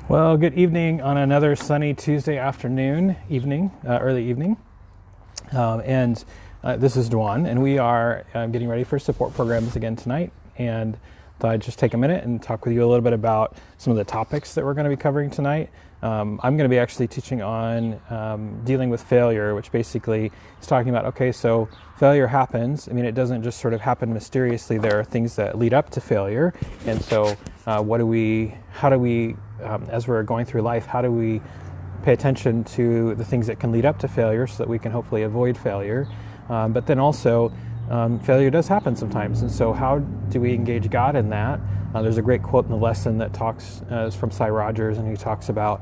Well, good evening on another sunny Tuesday early evening. This is Dwan, and we are getting ready for support programs again tonight. And thought I'd just take a minute and talk with you a little bit about some of the topics that we're going to be covering tonight. I'm going to be actually teaching on dealing with failure, which basically is talking about, okay, so failure happens. I mean, it doesn't just sort of happen mysteriously. There are things that lead up to failure. And so how do we, as we're going through life, how do we pay attention to the things that can lead up to failure so that we can hopefully avoid failure? But then also, failure does happen sometimes. And so how do we engage God in that? There's a great quote in the lesson that talks is from Sy Rogers, and he talks about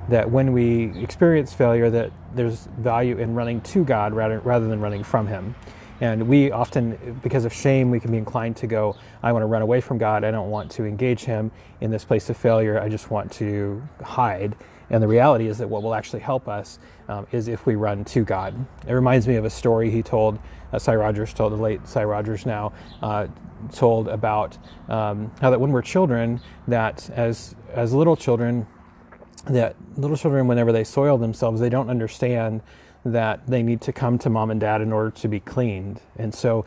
that when we experience failure, that there's value in running to God rather than running from Him. And we often, because of shame, we can be inclined to go, I want to run away from God. I don't want to engage Him in this place of failure. I just want to hide. And the reality is that what will actually help us is if we run to God. It reminds me of a story he told, Sy Rogers told, the late Sy Rogers now, told about how that when we're children, that as little children, whenever they soil themselves, they don't understand that they need to come to mom and dad in order to be cleaned. And so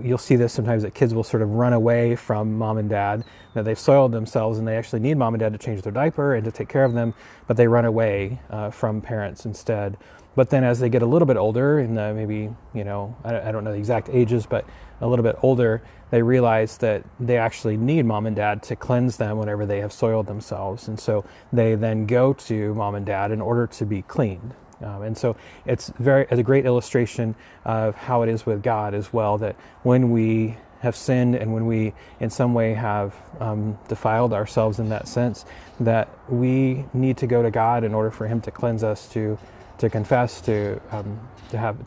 you'll see this sometimes, that kids will sort of run away from mom and dad, that they've soiled themselves and they actually need mom and dad to change their diaper and to take care of them, but they run away from parents instead. But then as they get a little bit older, in maybe, I don't know the exact ages, but a little bit older, they realize that they actually need mom and dad to cleanse them whenever they have soiled themselves. And so they then go to mom and dad in order to be cleaned. And so it's a great illustration of how it is with God as well, that when we have sinned and when we in some way have defiled ourselves in that sense, that we need to go to God in order for Him to cleanse us, to confess, to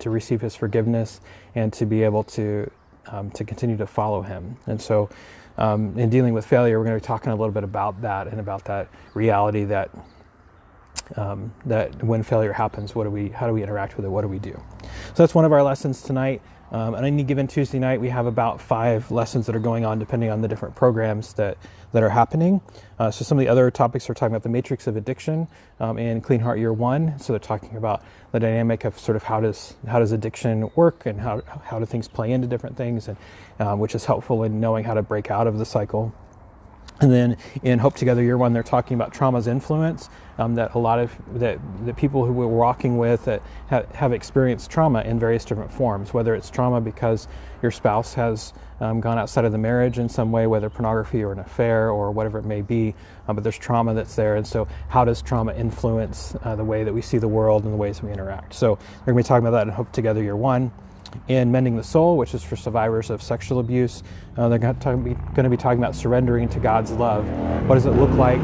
receive His forgiveness, and to be able to continue to follow Him. And so in dealing with failure, we're going to be talking a little bit about that and about that reality that when failure happens, how do we interact with it? What do we do? So that's one of our lessons tonight. On any given Tuesday night, we have about 5 lessons that are going on, depending on the different programs that are happening. So some of the other topics are talking about the matrix of addiction in Clean Heart Year 1. So they're talking about the dynamic of sort of how does addiction work, and how do things play into different things, and which is helpful in knowing how to break out of the cycle. And then in Hope Together Year 1, they're talking about trauma's influence, that a lot of the people who we're walking with that have experienced trauma in various different forms, whether it's trauma because your spouse has gone outside of the marriage in some way, whether pornography or an affair or whatever it may be, but there's trauma that's there. And so how does trauma influence the way that we see the world and the ways we interact? So we're going to be talking about that in Hope Together Year 1. In Mending the Soul, which is for survivors of sexual abuse, they're going to be talking about surrendering to God's love. What does it look like?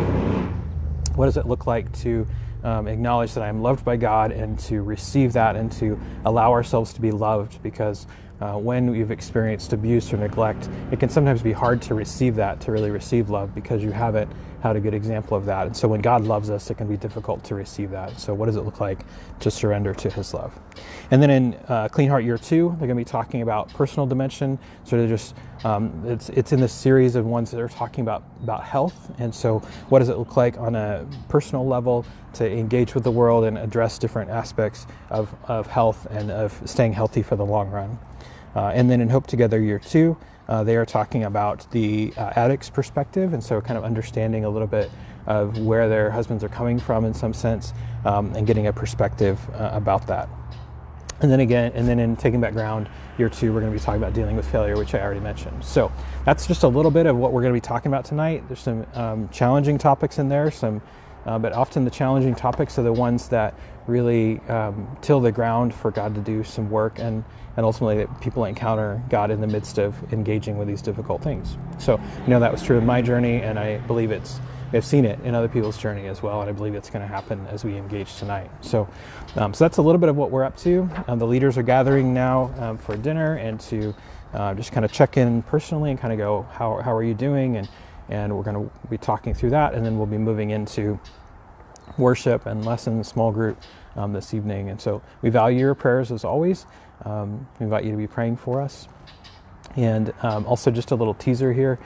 What does it look like to acknowledge that I'm loved by God, and to receive that, and to allow ourselves to be loved? Because when we've experienced abuse or neglect, it can sometimes be hard to receive that, to really receive love, because you haven't had a good example of that. And so when God loves us, it can be difficult to receive that. So what does it look like to surrender to His love? And then in Clean Heart Year 2, they're going to be talking about personal dimension. So they're just, it's in this series of ones that are talking about health. And so what does it look like on a personal level to engage with the world and address different aspects of health and of staying healthy for the long run? And then in Hope Together Year 2, they are talking about the addict's perspective, and so kind of understanding a little bit of where their husbands are coming from in some sense, and getting a perspective about that. And then in Taking Back Ground Year 2, we're going to be talking about dealing with failure, which I already mentioned. So that's just a little bit of what we're going to be talking about tonight. There's some challenging topics in there, but often the challenging topics are the ones that really till the ground for God to do some work, and ultimately that people encounter God in the midst of engaging with these difficult things. So that was true in my journey, and I believe I've seen it in other people's journey as well, and I believe it's going to happen as we engage tonight. So that's a little bit of what we're up to. The leaders are gathering now for dinner, and to just kind of check in personally and kind of go, how are you doing? And we're going to be talking through that, and then we'll be moving into worship and lessons, small group this evening. And so we value your prayers as always. We invite you to be praying for us. And also just a little teaser here,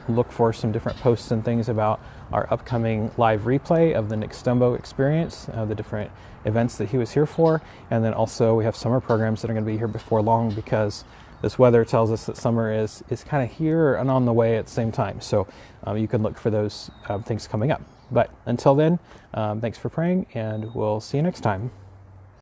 look for some different posts and things about our upcoming live replay of the Nick Stumbo experience, the different events that he was here for. And then also we have summer programs that are going to be here before long, because this weather tells us that summer is kind of here and on the way at the same time. So you can look for those things coming up. But until then, thanks for praying, and we'll see you next time.